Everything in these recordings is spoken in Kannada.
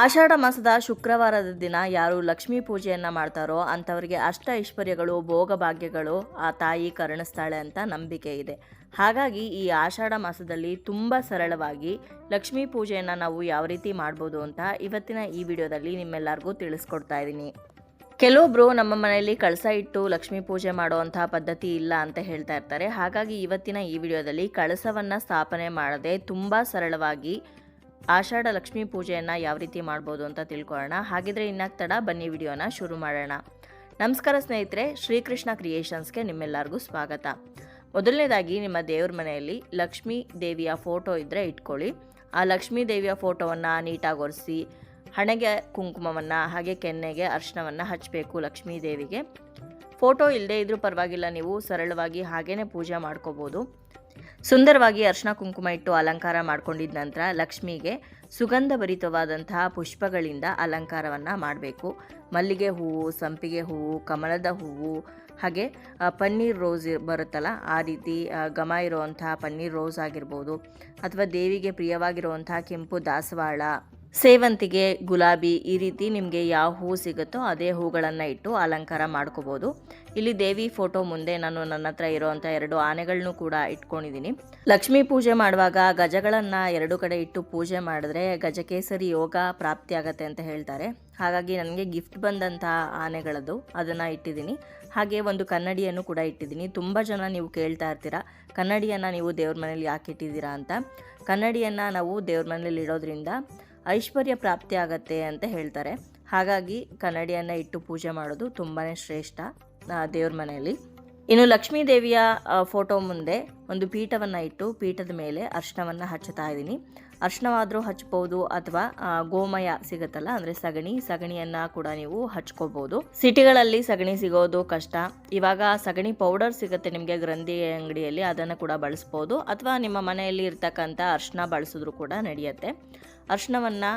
ಆಷಾಢ ಮಾಸದ ಶುಕ್ರವಾರದ ದಿನ ಯಾರು ಲಕ್ಷ್ಮೀ ಪೂಜೆಯನ್ನು ಮಾಡ್ತಾರೋ ಅಂಥವರಿಗೆ ಅಷ್ಟ ಐಶ್ವರ್ಯಗಳು ಭೋಗ ಭಾಗ್ಯಗಳು ಆ ತಾಯಿ ಕರುಣಿಸ್ತಾಳೆ ಅಂತ ನಂಬಿಕೆ ಇದೆ. ಹಾಗಾಗಿ ಈ ಆಷಾಢ ಮಾಸದಲ್ಲಿ ತುಂಬ ಸರಳವಾಗಿ ಲಕ್ಷ್ಮೀ ಪೂಜೆಯನ್ನು ನಾವು ಯಾವ ರೀತಿ ಮಾಡ್ಬೋದು ಅಂತ ಇವತ್ತಿನ ಈ ವಿಡಿಯೋದಲ್ಲಿ ನಿಮ್ಮೆಲ್ಲರಿಗೂ ತಿಳಿಸ್ಕೊಡ್ತಾ ಇದ್ದೀನಿ. ಕೆಲವೊಬ್ಬರು ನಮ್ಮ ಮನೆಯಲ್ಲಿ ಕಳಸ ಇಟ್ಟು ಲಕ್ಷ್ಮೀ ಪೂಜೆ ಮಾಡುವಂಥ ಪದ್ಧತಿ ಇಲ್ಲ ಅಂತ ಹೇಳ್ತಾ ಇರ್ತಾರೆ. ಹಾಗಾಗಿ ಇವತ್ತಿನ ಈ ವಿಡಿಯೋದಲ್ಲಿ ಕಳಸವನ್ನು ಸ್ಥಾಪನೆ ಮಾಡದೆ ತುಂಬ ಸರಳವಾಗಿ ಆಷಾಢ ಲಕ್ಷ್ಮೀ ಪೂಜೆಯನ್ನು ಯಾವ ರೀತಿ ಮಾಡ್ಬೋದು ಅಂತ ತಿಳ್ಕೊಳ್ಳೋಣ. ಹಾಗಿದ್ರೆ ಇನ್ನಾಗ ತಡ, ಬನ್ನಿ ವಿಡಿಯೋನ ಶುರು ಮಾಡೋಣ. ನಮಸ್ಕಾರ ಸ್ನೇಹಿತರೆ, ಶ್ರೀಕೃಷ್ಣ ಕ್ರಿಯೇಷನ್ಸ್ಗೆ ನಿಮ್ಮೆಲ್ಲರಿಗೂ ಸ್ವಾಗತ. ಮೊದಲನೇದಾಗಿ ನಿಮ್ಮ ದೇವ್ರ ಮನೆಯಲ್ಲಿ ಲಕ್ಷ್ಮೀ ದೇವಿಯ ಫೋಟೋ ಇದ್ದರೆ ಇಟ್ಕೊಳ್ಳಿ. ಆ ಲಕ್ಷ್ಮೀ ದೇವಿಯ ಫೋಟೋವನ್ನು ನೀಟಾಗಿ ಒರೆಸಿ ಹಣೆಗೆ ಕುಂಕುಮವನ್ನು ಹಾಗೆ ಕೆನ್ನೆಗೆ ಅರಿಶಿನವನ್ನು ಹಚ್ಚಬೇಕು. ಲಕ್ಷ್ಮೀ ದೇವಿಗೆ ಫೋಟೋ ಇಲ್ಲದೆ ಇದ್ರೂ ಪರವಾಗಿಲ್ಲ, ನೀವು ಸರಳವಾಗಿ ಹಾಗೇ ಪೂಜೆ ಮಾಡ್ಕೋಬೋದು. ಸುಂದರವಾಗಿ ಅರಿಶಿನ ಕುಂಕುಮ ಇಟ್ಟು ಅಲಂಕಾರ ಮಾಡ್ಕೊಂಡಿದ್ದ ನಂತರ ಲಕ್ಷ್ಮಿಗೆ ಸುಗಂಧ ಭರಿತವಾದಂತಹ ಪುಷ್ಪಗಳಿಂದ ಅಲಂಕಾರವನ್ನು ಮಾಡಬೇಕು. ಮಲ್ಲಿಗೆ ಹೂವು, ಸಂಪಿಗೆ ಹೂವು, ಕಮಲದ ಹೂವು, ಹಾಗೆ ಪನ್ನೀರ್ ರೋಸ್ ಬರುತ್ತಲ್ಲ ಆ ರೀತಿ ಘಮ ಇರುವಂತಹ ಪನ್ನೀರ್ ರೋಸ್ ಆಗಿರ್ಬೋದು, ಅಥವಾ ದೇವಿಗೆ ಪ್ರಿಯವಾಗಿರುವಂತಹ ಕೆಂಪು ದಾಸವಾಳ, ಸೇವಂತಿಗೆ, ಗುಲಾಬಿ, ಈ ರೀತಿ ನಿಮಗೆ ಯಾವ ಹೂವು ಸಿಗುತ್ತೋ ಅದೇ ಹೂಗಳನ್ನು ಇಟ್ಟು ಅಲಂಕಾರ ಮಾಡ್ಕೋಬೋದು. ಇಲ್ಲಿ ದೇವಿ ಫೋಟೋ ಮುಂದೆ ನಾನು ನನ್ನ ಹತ್ರ ಇರೋವಂಥ 2 ಆನೆಗಳನ್ನು ಕೂಡ ಇಟ್ಕೊಂಡಿದ್ದೀನಿ. ಲಕ್ಷ್ಮೀ ಪೂಜೆ ಮಾಡುವಾಗ ಗಜಗಳನ್ನು 2 ಕಡೆ ಇಟ್ಟು ಪೂಜೆ ಮಾಡಿದ್ರೆ ಗಜಕೇಸರಿ ಯೋಗ ಪ್ರಾಪ್ತಿಯಾಗತ್ತೆ ಅಂತ ಹೇಳ್ತಾರೆ. ಹಾಗಾಗಿ ನನಗೆ ಗಿಫ್ಟ್ ಬಂದಂತಹ ಆನೆಗಳದ್ದು ಅದನ್ನು ಇಟ್ಟಿದ್ದೀನಿ. ಹಾಗೆ ಒಂದು ಕನ್ನಡಿಯನ್ನು ಕೂಡ ಇಟ್ಟಿದ್ದೀನಿ. ತುಂಬ ಜನ ನೀವು ಕೇಳ್ತಾ ಇರ್ತೀರಾ, ಕನ್ನಡಿಯನ್ನು ನೀವು ದೇವ್ರ ಮನೇಲಿ ಯಾಕೆ ಇಟ್ಟಿದ್ದೀರಾ ಅಂತ. ಕನ್ನಡಿಯನ್ನು ನಾವು ದೇವ್ರ ಮನೇಲಿ ಇಡೋದ್ರಿಂದ ಐಶ್ವರ್ಯ ಪ್ರಾಪ್ತಿ ಆಗತ್ತೆ ಅಂತ ಹೇಳ್ತಾರೆ. ಹಾಗಾಗಿ ಕನ್ನಡಿಯನ್ನು ಇಟ್ಟು ಪೂಜೆ ಮಾಡೋದು ತುಂಬಾ ಶ್ರೇಷ್ಠ ದೇವ್ರ ಮನೆಯಲ್ಲಿ. ಇನ್ನು ಲಕ್ಷ್ಮೀ ದೇವಿಯ ಫೋಟೋ ಮುಂದೆ ಒಂದು ಪೀಠವನ್ನು ಇಟ್ಟು ಪೀಠದ ಮೇಲೆ ಅರಿಶಿನವನ್ನು ಹಚ್ಚುತ್ತಾ ಇದ್ದೀನಿ. ಅರಿಶಿನವಾದರೂ ಹಚ್ಬೋದು, ಅಥವಾ ಗೋಮಯ ಸಿಗುತ್ತಲ್ಲ ಅಂದರೆ ಸಗಣಿಯನ್ನು ಕೂಡ ನೀವು ಹಚ್ಕೋಬೋದು. ಸಿಟಿಗಳಲ್ಲಿ ಸಗಣಿ ಸಿಗೋದು ಕಷ್ಟ. ಇವಾಗ ಸಗಣಿ ಪೌಡರ್ ಸಿಗುತ್ತೆ ನಿಮಗೆ ಗ್ರಂಥಿ ಅಂಗಡಿಯಲ್ಲಿ, ಅದನ್ನು ಕೂಡ ಬಳಸ್ಬೋದು. ಅಥವಾ ನಿಮ್ಮ ಮನೆಯಲ್ಲಿ ಇರ್ತಕ್ಕಂಥ ಅರಿಶಿನ ಬಳಸಿದ್ರು ಕೂಡ ನಡೆಯುತ್ತೆ. ಅರಿಶಿನವನ್ನು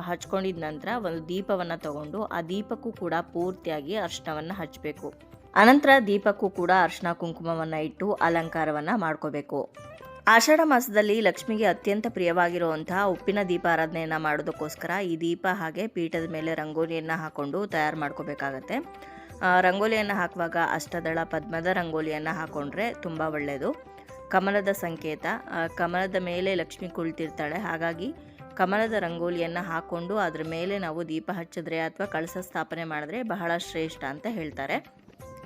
ಹಚ್ಕೊಂಡಿದ ನಂತರ ಒಂದು ದೀಪವನ್ನು ತಗೊಂಡು ಆ ದೀಪಕ್ಕೂ ಕೂಡ ಪೂರ್ತಿಯಾಗಿ ಅರಿಶಿನವನ್ನು ಹಚ್ಚಬೇಕು. ಅನಂತರ ದೀಪಕ್ಕೂ ಕೂಡ ಅರಿಶಿನ ಕುಂಕುಮವನ್ನು ಇಟ್ಟು ಅಲಂಕಾರವನ್ನು ಮಾಡ್ಕೋಬೇಕು. ಆಷಾಢ ಮಾಸದಲ್ಲಿ ಲಕ್ಷ್ಮಿಗೆ ಅತ್ಯಂತ ಪ್ರಿಯವಾಗಿರುವಂತಹ ಉಪ್ಪಿನ ದೀಪ ಆರಾಧನೆಯನ್ನು ಮಾಡೋದಕ್ಕೋಸ್ಕರ ಈ ದೀಪ ಹಾಗೆ ಪೀಠದ ಮೇಲೆ ರಂಗೋಲಿಯನ್ನು ಹಾಕ್ಕೊಂಡು ತಯಾರು ಮಾಡ್ಕೋಬೇಕಾಗತ್ತೆ. ರಂಗೋಲಿಯನ್ನು ಹಾಕುವಾಗ ಅಷ್ಟದಳ ಪದ್ಮದ ರಂಗೋಲಿಯನ್ನು ಹಾಕ್ಕೊಂಡ್ರೆ ತುಂಬ ಒಳ್ಳೆಯದು. ಕಮಲದ ಸಂಕೇತ, ಕಮಲದ ಮೇಲೆ ಲಕ್ಷ್ಮಿ ಕುಳಿತಿರ್ತಾಳೆ. ಹಾಗಾಗಿ ಕಮಲದ ರಂಗೋಲಿಯನ್ನು ಹಾಕ್ಕೊಂಡು ಅದ್ರ ಮೇಲೆ ನಾವು ದೀಪ ಹಚ್ಚಿದ್ರೆ ಅಥವಾ ಕಳಸ ಸ್ಥಾಪನೆ ಮಾಡಿದ್ರೆ ಬಹಳ ಶ್ರೇಷ್ಠ ಅಂತ ಹೇಳ್ತಾರೆ.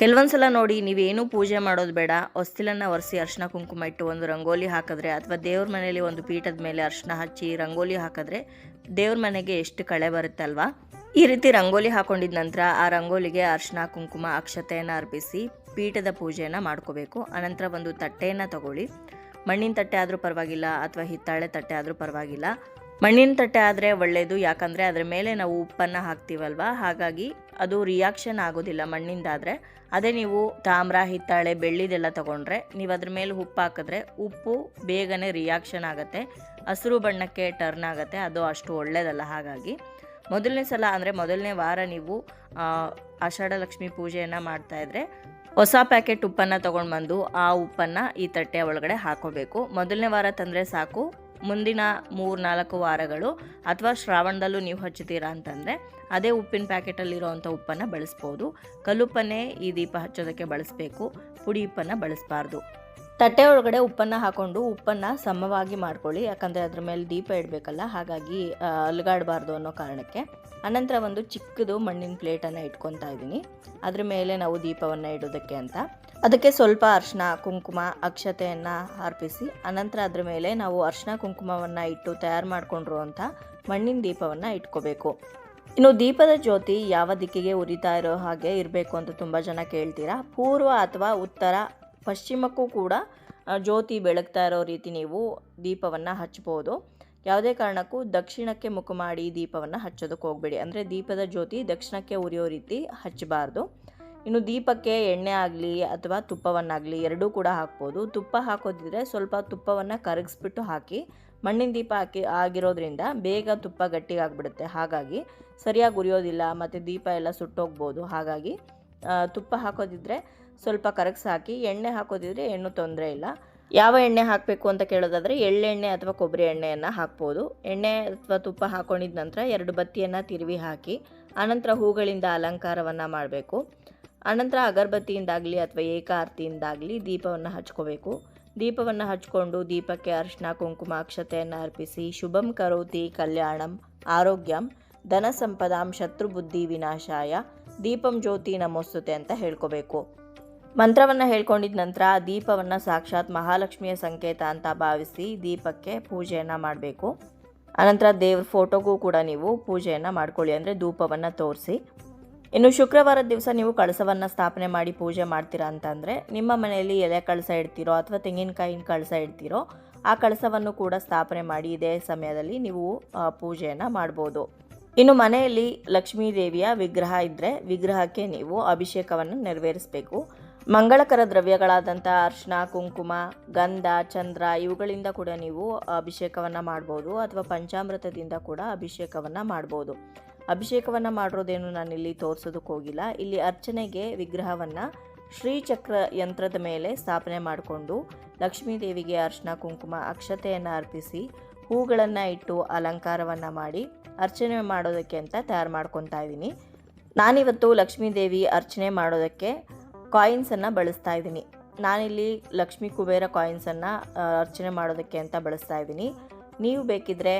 ಕೆಲವೊಂದ್ಸಲ ನೋಡಿ, ನೀವೇನು ಪೂಜೆ ಮಾಡೋದು ಬೇಡ, ಹೊಸ್ತಿಲನ್ನು ಒರೆಸಿ ಅರಿಶಿನ ಕುಂಕುಮ ಇಟ್ಟು ಒಂದು ರಂಗೋಲಿ ಹಾಕಿದ್ರೆ, ಅಥವಾ ದೇವ್ರ ಮನೆಯಲ್ಲಿ ಒಂದು ಪೀಠದ ಮೇಲೆ ಅರಿಶಿನ ಹಚ್ಚಿ ರಂಗೋಲಿ ಹಾಕಿದ್ರೆ ದೇವ್ರ ಮನೆಗೆ ಎಷ್ಟು ಕಳೆ ಬರುತ್ತಲ್ವಾ. ಈ ರೀತಿ ರಂಗೋಲಿ ಹಾಕೊಂಡಿದ ನಂತರ ಆ ರಂಗೋಲಿಗೆ ಅರಿಶಿನ ಕುಂಕುಮ ಅಕ್ಷತೆಯನ್ನು ಅರ್ಪಿಸಿ ಪೀಠದ ಪೂಜೆಯನ್ನು ಮಾಡ್ಕೋಬೇಕು. ಅನಂತರ ಒಂದು ತಟ್ಟೆಯನ್ನು ತಗೊಳ್ಳಿ. ಮಣ್ಣಿನ ತಟ್ಟೆ ಆದರೂ ಪರವಾಗಿಲ್ಲ, ಅಥವಾ ಹಿತ್ತಾಳೆ ತಟ್ಟೆ ಆದರೂ ಪರವಾಗಿಲ್ಲ. ಮಣ್ಣಿನ ತಟ್ಟೆ ಆದರೆ ಒಳ್ಳೆಯದು, ಯಾಕಂದರೆ ಅದರ ಮೇಲೆ ನಾವು ಉಪ್ಪನ್ನು ಹಾಕ್ತೀವಲ್ವ, ಹಾಗಾಗಿ ಅದು ರಿಯಾಕ್ಷನ್ ಆಗೋದಿಲ್ಲ ಮಣ್ಣಿಂದಾದರೆ. ಅದೇ ನೀವು ತಾಮ್ರ, ಹಿತ್ತಾಳೆ, ಬೆಳ್ಳಿದೆಲ್ಲ ತೊಗೊಂಡ್ರೆ ನೀವು ಅದ್ರ ಮೇಲೆ ಉಪ್ಪು ಹಾಕಿದ್ರೆ ಉಪ್ಪು ಬೇಗನೆ ರಿಯಾಕ್ಷನ್ ಆಗುತ್ತೆ, ಹಸಿರು ಬಣ್ಣಕ್ಕೆ ಟರ್ನ್ ಆಗುತ್ತೆ, ಅದು ಅಷ್ಟು ಒಳ್ಳೆಯದಲ್ಲ. ಹಾಗಾಗಿ ಮೊದಲನೇ ಸಲ ಅಂದರೆ ಮೊದಲನೇ ವಾರ ನೀವು ಆಷಾಢ ಲಕ್ಷ್ಮಿ ಪೂಜೆಯನ್ನು ಮಾಡ್ತಾಯಿದ್ರೆ ಹೊಸ ಪ್ಯಾಕೆಟ್ ಉಪ್ಪನ್ನು ತೊಗೊಂಡು ಬಂದು ಆ ಉಪ್ಪನ್ನು ಈ ತಟ್ಟೆಯ ಒಳಗಡೆ ಹಾಕೋಬೇಕು. ಮೊದಲನೇ ವಾರ ತಂದರೆ ಸಾಕು. ಮುಂದಿನ 3-4 ವಾರಗಳು ಅಥವಾ ಶ್ರಾವಣದಲ್ಲೂ ನೀವು ಹಚ್ಚುತ್ತೀರಾ ಅಂತಂದರೆ ಅದೇ ಉಪ್ಪಿನ ಪ್ಯಾಕೆಟಲ್ಲಿರೋವಂಥ ಉಪ್ಪನ್ನು ಬಳಸ್ಬೋದು. ಕಲ್ಲುಪ್ಪನ್ನೇ ಈ ದೀಪ ಹಚ್ಚೋದಕ್ಕೆ ಬಳಸಬೇಕು, ಪುಡಿ ಉಪ್ಪನ್ನು ಬಳಸಬಾರ್ದು. ತಟ್ಟೆ ಒಳಗಡೆ ಉಪ್ಪನ್ನು ಹಾಕ್ಕೊಂಡು ಉಪ್ಪನ್ನು ಸಮವಾಗಿ ಮಾಡ್ಕೊಳ್ಳಿ, ಯಾಕಂದರೆ ಅದ್ರ ಮೇಲೆ ದೀಪ ಇಡಬೇಕಲ್ಲ, ಹಾಗಾಗಿ ಅಲುಗಾಡಬಾರ್ದು ಅನ್ನೋ ಕಾರಣಕ್ಕೆ. ಅನಂತರ ಒಂದು ಚಿಕ್ಕದು ಮಣ್ಣಿನ ಪ್ಲೇಟನ್ನು ಇಟ್ಕೊತಾ ಇದ್ದೀನಿ, ಅದ್ರ ಮೇಲೆ ನಾವು ದೀಪವನ್ನು ಇಡೋದಕ್ಕೆ ಅಂತ. ಅದಕ್ಕೆ ಸ್ವಲ್ಪ ಅರಿಶಿನ ಕುಂಕುಮ ಅಕ್ಷತೆಯನ್ನು ಅರ್ಪಿಸಿ ಅನಂತರ ಅದ್ರ ಮೇಲೆ ನಾವು ಅರಿಶಿನ ಕುಂಕುಮವನ್ನು ಇಟ್ಟು ತಯಾರು ಮಾಡಿಕೊಂಡಿರುವಂಥ ಮಣ್ಣಿನ ದೀಪವನ್ನು ಇಟ್ಕೋಬೇಕು. ಇನ್ನು ದೀಪದ ಜ್ಯೋತಿ ಯಾವ ದಿಕ್ಕಿಗೆ ಉರಿತಾ ಇರೋ ಹಾಗೆ ಇರಬೇಕು ಅಂತ ತುಂಬ ಜನ ಕೇಳ್ತೀರಾ. ಪೂರ್ವ ಅಥವಾ ಉತ್ತರ, ಪಶ್ಚಿಮಕ್ಕೂ ಕೂಡ ಜ್ಯೋತಿ ಬೆಳಗ್ತಾ ಇರೋ ರೀತಿ ನೀವು ದೀಪವನ್ನು ಹಚ್ಬೋದು. ಯಾವುದೇ ಕಾರಣಕ್ಕೂ ದಕ್ಷಿಣಕ್ಕೆ ಮುಖ ಮಾಡಿ ದೀಪವನ್ನು ಹಚ್ಚೋದಕ್ಕೆ ಹೋಗಬೇಡಿ. ಅಂದರೆ ದೀಪದ ಜ್ಯೋತಿ ದಕ್ಷಿಣಕ್ಕೆ ಉರಿಯೋ ರೀತಿ ಹಚ್ಚಬಾರ್ದು. ಇನ್ನು ದೀಪಕ್ಕೆ ಎಣ್ಣೆ ಆಗಲಿ ಅಥವಾ ತುಪ್ಪವನ್ನಾಗಲಿ ಎರಡೂ ಕೂಡ ಹಾಕ್ಬೋದು. ತುಪ್ಪ ಹಾಕೋದಿದ್ರೆ ಸ್ವಲ್ಪ ತುಪ್ಪವನ್ನು ಕರಗಿಸ್ಬಿಟ್ಟು ಹಾಕಿ. ಮಣ್ಣಿನ ದೀಪ ಆಗಿರೋದ್ರಿಂದ ಬೇಗ ತುಪ್ಪ ಗಟ್ಟಿಗಾಗ್ಬಿಡುತ್ತೆ, ಹಾಗಾಗಿ ಸರಿಯಾಗಿ ಉರಿಯೋದಿಲ್ಲ ಮತ್ತು ದೀಪ ಎಲ್ಲ ಸುಟ್ಟೋಗ್ಬೋದು. ಹಾಗಾಗಿ ತುಪ್ಪ ಹಾಕೋದಿದ್ರೆ ಸ್ವಲ್ಪ ಕರಗಿಸಿ ಹಾಕಿ. ಎಣ್ಣೆ ಹಾಕೋದಿದ್ರೆ ಏನೂ ತೊಂದರೆ ಇಲ್ಲ. ಯಾವ ಎಣ್ಣೆ ಹಾಕಬೇಕು ಅಂತ ಕೇಳೋದಾದರೆ ಎಳ್ಳೆಣ್ಣೆ ಅಥವಾ ಕೊಬ್ಬರಿ ಎಣ್ಣೆಯನ್ನು ಹಾಕ್ಬೋದು. ಎಣ್ಣೆ ಅಥವಾ ತುಪ್ಪ ಹಾಕ್ಕೊಂಡಿದ ನಂತರ 2 ಬತ್ತಿಯನ್ನು ತಿರುವಿ ಹಾಕಿ ಆನಂತರ ಹೂಗಳಿಂದ ಅಲಂಕಾರವನ್ನು ಮಾಡಬೇಕು. ಆನಂತರ ಅಗರಬತ್ತಿಯಿಂದಾಗಲಿ ಅಥವಾ ಏಕಾರತಿಯಿಂದಾಗಲಿ ದೀಪವನ್ನು ಹಚ್ಕೋಬೇಕು. ದೀಪವನ್ನು ಹಚ್ಕೊಂಡು ದೀಪಕ್ಕೆ ಅರಿಶಿನ ಕುಂಕುಮ ಅಕ್ಷತೆಯನ್ನು ಅರ್ಪಿಸಿ ಶುಭಂ ಕರೋತಿ ಕಲ್ಯಾಣಂ ಆರೋಗ್ಯಂ ಧನ ಸಂಪದಾಂ ಶತ್ರುಬುದ್ಧಿ ವಿನಾಶಾಯ ದೀಪಂ ಜ್ಯೋತಿ ನಮೋಸ್ತುತೆ ಅಂತ ಹೇಳ್ಕೋಬೇಕು. ಮಂತ್ರವನ್ನು ಹೇಳ್ಕೊಂಡಿದ ನಂತರ ದೀಪವನ್ನು ಸಾಕ್ಷಾತ್ ಮಹಾಲಕ್ಷ್ಮಿಯ ಸಂಕೇತ ಅಂತ ಭಾವಿಸಿ ದೀಪಕ್ಕೆ ಪೂಜೆಯನ್ನು ಮಾಡಬೇಕು. ಅನಂತರ ದೇವ್ರ ಫೋಟೋಗೂ ಕೂಡ ನೀವು ಪೂಜೆಯನ್ನು ಮಾಡ್ಕೊಳ್ಳಿ, ಅಂದರೆ ಧೂಪವನ್ನು ತೋರಿಸಿ. ಇನ್ನು ಶುಕ್ರವಾರದ ದಿವಸ ನೀವು ಕಳಸವನ್ನು ಸ್ಥಾಪನೆ ಮಾಡಿ ಪೂಜೆ ಮಾಡ್ತೀರಾ ಅಂತಂದರೆ ನಿಮ್ಮ ಮನೆಯಲ್ಲಿ ಎಲೆ ಕಳಸ ಇಡ್ತೀರೋ ಅಥವಾ ತೆಂಗಿನಕಾಯಿನ ಕಳಸ ಇಡ್ತೀರೋ ಆ ಕಳಸವನ್ನು ಕೂಡ ಸ್ಥಾಪನೆ ಮಾಡಿ ಇದೇ ಸಮಯದಲ್ಲಿ ನೀವು ಪೂಜೆಯನ್ನು ಮಾಡ್ಬೋದು. ಇನ್ನು ಮನೆಯಲ್ಲಿ ಲಕ್ಷ್ಮೀ ದೇವಿಯ ವಿಗ್ರಹ ಇದ್ದರೆ ವಿಗ್ರಹಕ್ಕೆ ನೀವು ಅಭಿಷೇಕವನ್ನು ನೆರವೇರಿಸಬೇಕು. ಮಂಗಳಕರ ದ್ರವ್ಯಗಳಾದಂಥ ಅರಿಶಿನ ಕುಂಕುಮ ಗಂಧ ಚಂದ್ರ ಇವುಗಳಿಂದ ಕೂಡ ನೀವು ಅಭಿಷೇಕವನ್ನು ಮಾಡ್ಬೋದು ಅಥವಾ ಪಂಚಾಮೃತದಿಂದ ಕೂಡ ಅಭಿಷೇಕವನ್ನು ಮಾಡ್ಬೋದು. ಅಭಿಷೇಕವನ್ನು ಮಾಡಿರೋದೇನು ನಾನಿಲ್ಲಿ ತೋರಿಸೋದಕ್ಕೆ ಹೋಗಿಲ್ಲ. ಇಲ್ಲಿ ಅರ್ಚನೆಗೆ ವಿಗ್ರಹವನ್ನು ಶ್ರೀಚಕ್ರ ಯಂತ್ರದ ಮೇಲೆ ಸ್ಥಾಪನೆ ಮಾಡಿಕೊಂಡು ಲಕ್ಷ್ಮೀ ದೇವಿಗೆ ಅರಿಶಿನ ಕುಂಕುಮ ಅಕ್ಷತೆಯನ್ನು ಅರ್ಪಿಸಿ ಹೂಗಳನ್ನು ಇಟ್ಟು ಅಲಂಕಾರವನ್ನು ಮಾಡಿ ಅರ್ಚನೆ ಮಾಡೋದಕ್ಕೆ ಅಂತ ತಯಾರು ಮಾಡ್ಕೊತಾ ಇದ್ದೀನಿ. ನಾನಿವತ್ತು ಲಕ್ಷ್ಮೀ ದೇವಿ ಅರ್ಚನೆ ಮಾಡೋದಕ್ಕೆ ಕಾಯಿನ್ಸನ್ನು ಬಳಸ್ತಾ ಇದ್ದೀನಿ. ನಾನಿಲ್ಲಿ ಲಕ್ಷ್ಮೀ ಕುಬೇರ ಕಾಯಿನ್ಸನ್ನು ಅರ್ಚನೆ ಮಾಡೋದಕ್ಕೆ ಅಂತ ಬಳಸ್ತಾ ಇದ್ದೀನಿ. ನೀವು ಬೇಕಿದ್ದರೆ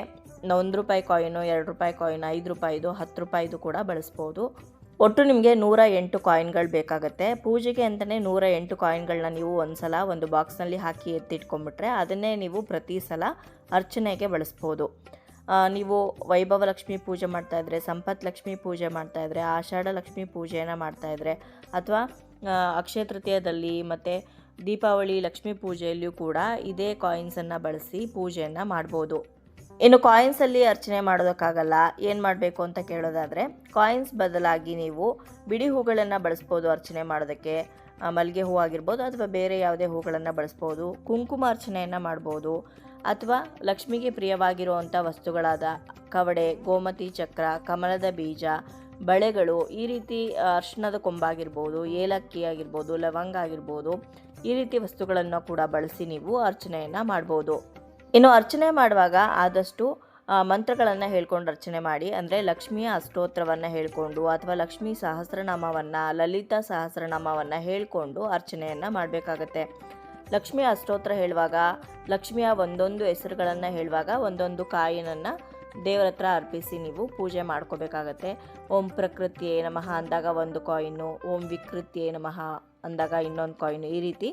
1 ರೂಪಾಯಿ ಕಾಯಿನು 2 ರೂಪಾಯಿ ಕಾಯಿನ್ 5 ರೂಪಾಯಿದು 10 ರೂಪಾಯಿದು ಕೂಡ ಬಳಸ್ಬೋದು. ಒಟ್ಟು ನಿಮಗೆ 108 ಕಾಯಿನ್ಗಳು ಬೇಕಾಗುತ್ತೆ. ಪೂಜೆಗೆ ಅಂತಲೇ 108 ಕಾಯಿನ್ಗಳನ್ನ ನೀವು ಒಂದು ಸಲ ಒಂದು ಬಾಕ್ಸ್ನಲ್ಲಿ ಹಾಕಿ ಎತ್ತಿಟ್ಕೊಂಡ್ಬಿಟ್ರೆ ಅದನ್ನೇ ನೀವು ಪ್ರತಿ ಸಲ ಅರ್ಚನೆಗೆ ಬಳಸ್ಬೋದು. ನೀವು ವೈಭವ ಲಕ್ಷ್ಮಿ ಪೂಜೆ ಮಾಡ್ತಾಯಿದ್ರೆ, ಸಂಪತ್ ಲಕ್ಷ್ಮಿ ಪೂಜೆ ಮಾಡ್ತಾಯಿದ್ರೆ, ಆಷಾಢ ಲಕ್ಷ್ಮಿ ಪೂಜೆಯನ್ನು ಮಾಡ್ತಾಯಿದ್ರೆ ಅಥವಾ ಅಕ್ಷಯ ತೃತೀಯದಲ್ಲಿ ಮತ್ತು ದೀಪಾವಳಿ ಲಕ್ಷ್ಮೀ ಪೂಜೆಯಲ್ಲಿಯೂ ಕೂಡ ಇದೇ ಕಾಯಿನ್ಸನ್ನು ಬಳಸಿ ಪೂಜೆಯನ್ನು ಮಾಡ್ಬೋದು. ಇನ್ನು ಕಾಯಿನ್ಸಲ್ಲಿ ಅರ್ಚನೆ ಮಾಡೋದಕ್ಕಾಗಲ್ಲ, ಏನು ಮಾಡಬೇಕು ಅಂತ ಕೇಳೋದಾದರೆ ಕಾಯಿನ್ಸ್ ಬದಲಾಗಿ ನೀವು ಬಿಡಿ ಹೂಗಳನ್ನು ಬಳಸ್ಬೋದು ಅರ್ಚನೆ ಮಾಡೋದಕ್ಕೆ. ಮಲ್ಲಿಗೆ ಹೂ ಆಗಿರ್ಬೋದು ಅಥವಾ ಬೇರೆ ಯಾವುದೇ ಹೂಗಳನ್ನು ಬಳಸ್ಬೋದು. ಕುಂಕುಮ ಅರ್ಚನೆಯನ್ನು ಮಾಡ್ಬೋದು ಅಥವಾ ಲಕ್ಷ್ಮಿಗೆ ಪ್ರಿಯವಾಗಿರುವಂಥ ವಸ್ತುಗಳಾದ ಕವಡೆ, ಗೋಮತಿ ಚಕ್ರ, ಕಮಲದ ಬೀಜ, ಬಳೆಗಳು, ಈ ರೀತಿ ಅರ್ಶಿಣದ ಕೊಂಬಾಗಿರ್ಬೋದು, ಏಲಕ್ಕಿ ಆಗಿರ್ಬೋದು, ಲವಂಗ ಆಗಿರ್ಬೋದು, ಈ ರೀತಿ ವಸ್ತುಗಳನ್ನು ಕೂಡ ಬಳಸಿ ನೀವು ಅರ್ಚನೆಯನ್ನು ಮಾಡ್ಬೋದು. ಇನ್ನು ಅರ್ಚನೆ ಮಾಡುವಾಗ ಆದಷ್ಟು ಮಂತ್ರಗಳನ್ನು ಹೇಳ್ಕೊಂಡು ಅರ್ಚನೆ ಮಾಡಿ. ಅಂದರೆ ಲಕ್ಷ್ಮಿಯ ಅಷ್ಟೋತ್ತರವನ್ನು ಹೇಳಿಕೊಂಡು ಅಥವಾ ಲಕ್ಷ್ಮೀ ಸಹಸ್ರನಾಮವನ್ನು, ಲಲಿತಾ ಸಹಸ್ರನಾಮವನ್ನು ಹೇಳಿಕೊಂಡು ಅರ್ಚನೆಯನ್ನು ಮಾಡಬೇಕಾಗತ್ತೆ. ಲಕ್ಷ್ಮಿಯ ಅಷ್ಟೋತ್ತರ ಹೇಳುವಾಗ ಲಕ್ಷ್ಮಿಯ ಒಂದೊಂದು ಹೆಸರುಗಳನ್ನು ಹೇಳುವಾಗ ಒಂದೊಂದು ಕಾಯಿನನ್ನು ದೇವರ ಹತ್ರ ಅರ್ಪಿಸಿ ನೀವು ಪೂಜೆ ಮಾಡ್ಕೋಬೇಕಾಗತ್ತೆ. ಓಂ ಪ್ರಕೃತಿಯೇ ನಮಃ ಅಂದಾಗ ಒಂದು ಕಾಯಿನು, ಓಂ ವಿಕೃತಿಯೇ ನಮಃ ಅಂದಾಗ ಇನ್ನೊಂದು ಕಾಯಿನು, ಈ ರೀತಿ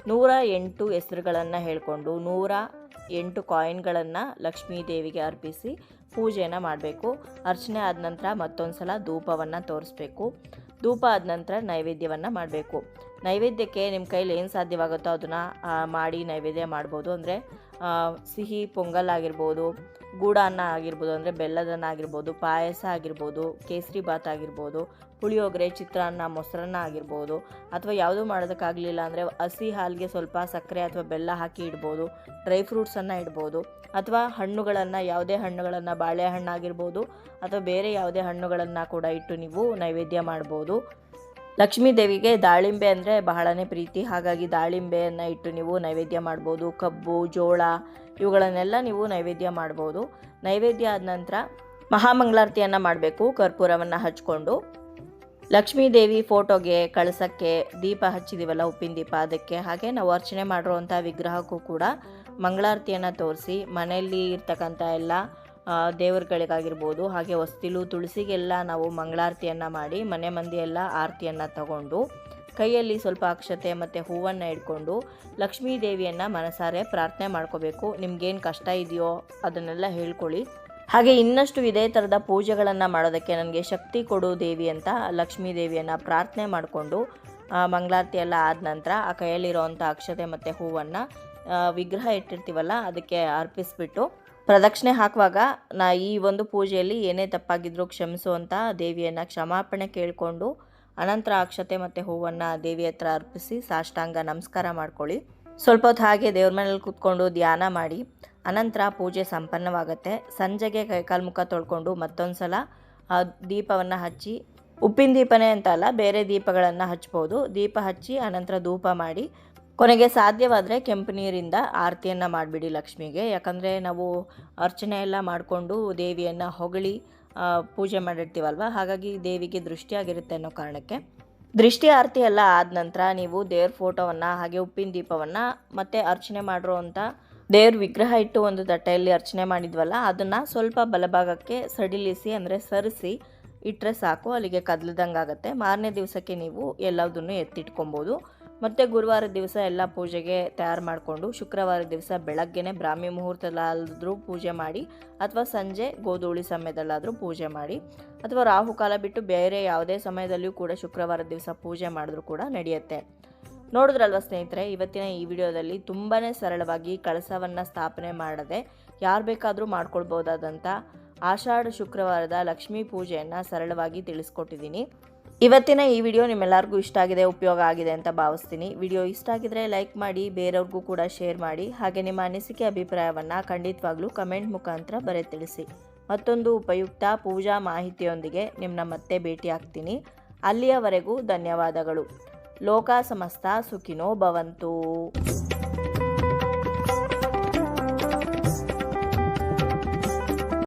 108 ಹೆಸರುಗಳನ್ನು ಹೇಳಿಕೊಂಡು 108 ಕಾಯಿನ್ಗಳನ್ನು ಲಕ್ಷ್ಮೀ ದೇವಿಗೆ ಅರ್ಪಿಸಿ ಪೂಜೆಯನ್ನು ಮಾಡಬೇಕು. ಅರ್ಚನೆ ಆದ ನಂತರ ಮತ್ತೊಂದು ಸಲ ಧೂಪವನ್ನು ತೋರಿಸ್ಬೇಕು. ಧೂಪ ಆದ ನಂತರ ನೈವೇದ್ಯವನ್ನು ಮಾಡಬೇಕು. ನೈವೇದ್ಯಕ್ಕೆ ನಿಮ್ಮ ಕೈಲಿ ಏನು ಸಾಧ್ಯವಾಗುತ್ತೋ ಅದನ್ನು ಮಾಡಿ ನೈವೇದ್ಯ ಮಾಡ್ಬೋದು. ಅಂದರೆ ಸಿಹಿ ಪೊಂಗಲ್ ಆಗಿರ್ಬೋದು, ಗೂಡ ಅನ್ನ ಆಗಿರ್ಬೋದು, ಅಂದರೆ ಬೆಲ್ಲದನ್ನ ಆಗಿರ್ಬೋದು, ಪಾಯಸ ಆಗಿರ್ಬೋದು, ಕೇಸರಿ ಬಾತ್ ಆಗಿರ್ಬೋದು, ಪುಳಿಯೋಗರೆ, ಚಿತ್ರಾನ್ನ, ಮೊಸರನ್ನ ಆಗಿರ್ಬೋದು. ಅಥವಾ ಯಾವುದೂ ಮಾಡೋದಕ್ಕಾಗಲಿಲ್ಲ ಅಂದರೆ ಹಸಿ ಹಾಲಿಗೆ ಸ್ವಲ್ಪ ಸಕ್ಕರೆ ಅಥವಾ ಬೆಲ್ಲ ಹಾಕಿ ಇಡ್ಬೋದು. ಡ್ರೈ ಫ್ರೂಟ್ಸನ್ನು ಇಡ್ಬೋದು. ಅಥವಾ ಹಣ್ಣುಗಳನ್ನು, ಯಾವುದೇ ಹಣ್ಣುಗಳನ್ನು, ಬಾಳೆಹಣ್ಣು ಆಗಿರ್ಬೋದು ಅಥವಾ ಬೇರೆ ಯಾವುದೇ ಹಣ್ಣುಗಳನ್ನು ಕೂಡ ಇಟ್ಟು ನೀವು ನೈವೇದ್ಯ ಮಾಡ್ಬೋದು. ಲಕ್ಷ್ಮೀ ದೇವಿಗೆ ದಾಳಿಂಬೆ ಅಂದರೆ ಬಹಳನೇ ಪ್ರೀತಿ, ಹಾಗಾಗಿ ದಾಳಿಂಬೆಯನ್ನು ಇಟ್ಟು ನೀವು ನೈವೇದ್ಯ ಮಾಡ್ಬೋದು. ಕಬ್ಬು, ಜೋಳ ಇವುಗಳನ್ನೆಲ್ಲ ನೀವು ನೈವೇದ್ಯ ಮಾಡ್ಬೋದು. ನೈವೇದ್ಯ ಆದ ನಂತರ ಮಹಾಮಂಗಳಾರತಿಯನ್ನು ಮಾಡಬೇಕು. ಕರ್ಪೂರವನ್ನು ಹಚ್ಕೊಂಡು ಲಕ್ಷ್ಮೀ ದೇವಿ ಫೋಟೋಗೆ, ಕಳಸಕ್ಕೆ ದೀಪ ಹಚ್ಚಿದ್ದೀವಲ್ಲ, ಉಪ್ಪಿನ ದೀಪ, ಅದಕ್ಕೆ ಹಾಗೆ ನಾವು ಅರ್ಚನೆ ಮಾಡಿರುವಂಥ ವಿಗ್ರಹಕ್ಕೂ ಕೂಡ ಮಂಗಳಾರತಿಯನ್ನು ತೋರಿಸಿ ಮನೆಯಲ್ಲಿ ಇರ್ತಕ್ಕಂಥ ಎಲ್ಲ ದೇವರುಗಳಿಗಾಗಿರ್ಬೋದು ಹಾಗೆ ಹೊಸ್ತಿಲು, ತುಳಸಿಗೆಲ್ಲ ನಾವು ಮಂಗಳಾರತಿಯನ್ನು ಮಾಡಿ ಮನೆ ಮಂದಿ ಎಲ್ಲ ಆರತಿಯನ್ನು ತಗೊಂಡು ಕೈಯಲ್ಲಿ ಸ್ವಲ್ಪ ಅಕ್ಷತೆ ಮತ್ತು ಹೂವನ್ನು ಇಟ್ಕೊಂಡು ಲಕ್ಷ್ಮೀ ದೇವಿಯನ್ನು ಮನಸಾರೆ ಪ್ರಾರ್ಥನೆ ಮಾಡ್ಕೋಬೇಕು. ನಿಮ್ಗೇನು ಕಷ್ಟ ಇದೆಯೋ ಅದನ್ನೆಲ್ಲ ಹೇಳ್ಕೊಳ್ಳಿ. ಹಾಗೆ ಇನ್ನಷ್ಟು ಇದೇ ಥರದ ಪೂಜೆಗಳನ್ನು ಮಾಡೋದಕ್ಕೆ ನನಗೆ ಶಕ್ತಿ ಕೊಡು ದೇವಿ ಅಂತ ಲಕ್ಷ್ಮೀ ದೇವಿಯನ್ನು ಪ್ರಾರ್ಥನೆ ಮಾಡಿಕೊಂಡು ಮಂಗಳಾರತಿ ಎಲ್ಲ ಆದ ನಂತರ ಆ ಕೈಯಲ್ಲಿರೋವಂಥ ಅಕ್ಷತೆ ಮತ್ತು ಹೂವನ್ನು ವಿಗ್ರಹ ಇಟ್ಟಿರ್ತೀವಲ್ಲ ಅದಕ್ಕೆ ಅರ್ಪಿಸ್ಬಿಟ್ಟು ಪ್ರದಕ್ಷಿಣೆ ಹಾಕುವಾಗ ಈ ಒಂದು ಪೂಜೆಯಲ್ಲಿ ಏನೇ ತಪ್ಪಾಗಿದ್ರೂ ಕ್ಷಮಿಸುವಂಥ ದೇವಿಯನ್ನು ಕ್ಷಮಾಪಣೆ ಕೇಳಿಕೊಂಡು ಅನಂತರ ಅಕ್ಷತೆ ಮತ್ತು ಹೂವನ್ನು ದೇವಿ ಹತ್ರ ಅರ್ಪಿಸಿ ಸಾಷ್ಟಾಂಗ ನಮಸ್ಕಾರ ಮಾಡ್ಕೊಳ್ಳಿ. ಸ್ವಲ್ಪ ಹೊತ್ತು ಹಾಗೆ ದೇವ್ರ ಮನೇಲಿ ಕೂತ್ಕೊಂಡು ಧ್ಯಾನ ಮಾಡಿ ಅನಂತರ ಪೂಜೆ ಸಂಪನ್ನವಾಗುತ್ತೆ. ಸಂಜೆಗೆ ಕೈಕಾಲು ಮುಖ ತೊಳ್ಕೊಂಡು ಮತ್ತೊಂದು ಸಲ ದೀಪವನ್ನು ಹಚ್ಚಿ, ಉಪ್ಪಿನ ದೀಪನೇ ಅಂತ ಅಲ್ಲ, ಬೇರೆ ದೀಪಗಳನ್ನು ಹಚ್ಬೋದು. ದೀಪ ಹಚ್ಚಿ ಅನಂತರ ಧೂಪ ಮಾಡಿ ಕೊನೆಗೆ ಸಾಧ್ಯವಾದರೆ ಕೆಂಪು ನೀರಿಂದ ಆರತಿಯನ್ನು ಮಾಡಿಬಿಡಿ ಲಕ್ಷ್ಮಿಗೆ. ಯಾಕಂದರೆ ನಾವು ಅರ್ಚನೆ ಎಲ್ಲ ಮಾಡಿಕೊಂಡು ದೇವಿಯನ್ನು ಹೊಗಳಿ ಪೂಜೆ ಮಾಡಿರ್ತೀವಲ್ವ, ಹಾಗಾಗಿ ದೇವಿಗೆ ದೃಷ್ಟಿಯಾಗಿರುತ್ತೆ ಅನ್ನೋ ಕಾರಣಕ್ಕೆ ದೃಷ್ಟಿ ಆರತಿ ಎಲ್ಲ ಆದ ನಂತರ ನೀವು ದೇವ್ರ ಫೋಟೋವನ್ನು ಹಾಗೆ ಉಪ್ಪಿನ ದೀಪವನ್ನು ಮತ್ತು ಅರ್ಚನೆ ಮಾಡಿರೋವಂಥ ದೇವ್ರ ವಿಗ್ರಹ ಇಟ್ಟು ಒಂದು ತಟ್ಟೆಯಲ್ಲಿ ಅರ್ಚನೆ ಮಾಡಿದ್ವಲ್ಲ, ಅದನ್ನು ಸ್ವಲ್ಪ ಬಲಭಾಗಕ್ಕೆ ಸಡಿಲಿಸಿ ಅಂದರೆ ಸರಿಸಿ ಇಟ್ಟರೆ ಸಾಕು, ಅಲ್ಲಿಗೆ ಕದಲ್ದಂಗೆ ಆಗುತ್ತೆ. ಮಾರನೇ ದಿವಸಕ್ಕೆ ನೀವು ಎಲ್ಲದನ್ನು ಎತ್ತಿಟ್ಕೊಬೋದು. ಮತ್ತು ಗುರುವಾರದ ದಿವಸ ಎಲ್ಲ ಪೂಜೆಗೆ ತಯಾರು ಮಾಡಿಕೊಂಡು ಶುಕ್ರವಾರ ದಿವಸ ಬೆಳಗ್ಗೆನೇ ಬ್ರಾಹ್ಮಿ ಮುಹೂರ್ತದಲ್ಲಾದರೂ ಪೂಜೆ ಮಾಡಿ, ಅಥವಾ ಸಂಜೆ ಗೋಧೂಳಿ ಸಮಯದಲ್ಲಾದರೂ ಪೂಜೆ ಮಾಡಿ, ಅಥವಾ ರಾಹುಕಾಲ ಬಿಟ್ಟು ಬೇರೆ ಯಾವುದೇ ಸಮಯದಲ್ಲಿಯೂ ಕೂಡ ಶುಕ್ರವಾರ ದಿವಸ ಪೂಜೆ ಮಾಡಿದ್ರೂ ಕೂಡ ನಡೆಯುತ್ತೆ. ನೋಡಿದ್ರಲ್ವ ಸ್ನೇಹಿತರೆ, ಇವತ್ತಿನ ಈ ವಿಡಿಯೋದಲ್ಲಿ ತುಂಬಾ ಸರಳವಾಗಿ ಕಳಸವನ್ನು ಸ್ಥಾಪನೆ ಮಾಡದೆ ಯಾರು ಬೇಕಾದರೂ ಮಾಡ್ಕೊಳ್ಬೋದಾದಂಥ ಆಷಾಢ ಶುಕ್ರವಾರದ ಲಕ್ಷ್ಮೀ ಪೂಜೆಯನ್ನು ಸರಳವಾಗಿ ತಿಳಿಸ್ಕೊಟ್ಟಿದ್ದೀನಿ. ಇವತ್ತಿನ ಈ ವಿಡಿಯೋ ನಿಮ್ಮೆಲ್ಲರಿಗೂ ಇಷ್ಟ ಆಗಿದೆ, ಉಪಯೋಗ ಆಗಿದೆ ಅಂತ ಭಾವಿಸ್ತೀನಿ. ವಿಡಿಯೋ ಇಷ್ಟ ಆಗಿದ್ರೆ ಲೈಕ್ ಮಾಡಿ, ಬೇರೆಯವ್ರಿಗೂ ಕೂಡ ಶೇರ್ ಮಾಡಿ. ಹಾಗೆ ನಿಮ್ಮ ಅನಿಸಿಕೆ ಅಭಿಪ್ರಾಯವನ್ನು ಖಂಡಿತವಾಗ್ಲೂ ಕಮೆಂಟ್ ಮುಖಾಂತರ ಬರೆದು ತಿಳಿಸಿ. ಮತ್ತೊಂದು ಉಪಯುಕ್ತ ಪೂಜಾ ಮಾಹಿತಿಯೊಂದಿಗೆ ನಿಮ್ಮನ್ನ ಮತ್ತೆ ಭೇಟಿ ಆಗ್ತೀನಿ. ಅಲ್ಲಿಯವರೆಗೂ ಧನ್ಯವಾದಗಳು. ಲೋಕ ಸಮಸ್ತ ಸುಖಿನೋ ಭವಂತು.